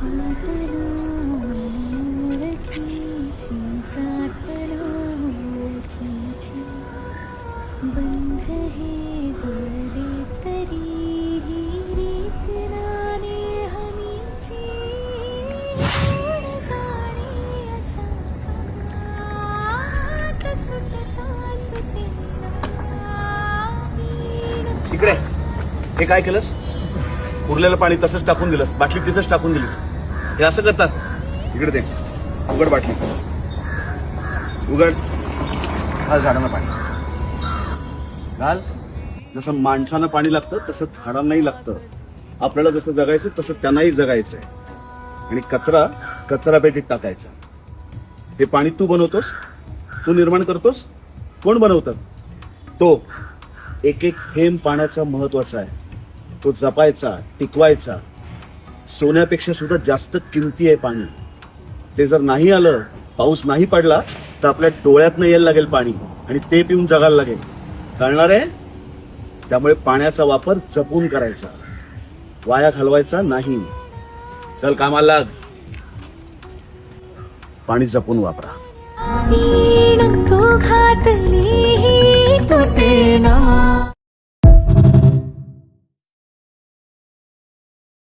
बंध हे जोडले तरीही रीत नाने हमीची ओढ जाणे असा हात सुटता सुटेना इकडे हे काय केलंस? उरलेलं पाणी तसंच टाकून दिलंस, बाटली तिथंच टाकून दिलीस. हे असं करतात. इकडे दे, उघड बाटली, उघड. हा झाडांना पाणी घाल. जसं माणसांना पाणी लागतं तसं झाडांनाही लागतं. आपल्याला जसं जगायचं तसं त्यांनाही जगायचंय. आणि कचरा कचरा पेटीत टाकायचा. हे पाणी तू बनवतोस, तू निर्माण करतोस. कोण बनवतं? तो. एक एक थेंब पाण्याचा महत्वाचा आहे. तो जपायचा, टिकवायचा. सोन्यापेक्षा सुद्धा जास्त किमती आहे पाणी. ते जर नाही आलं, पाऊस नाही पडला, तर आपल्या डोळ्यातनं यायला लागेल पाणी आणि ते पिऊन जगायला लागेल. कळणार आहे? त्यामुळे पाण्याचा वापर जपून करायचा, वाया घालवायचा नाही. चल कामाला लाग. पाणी जपून वापरा. तो घातली तुटेना.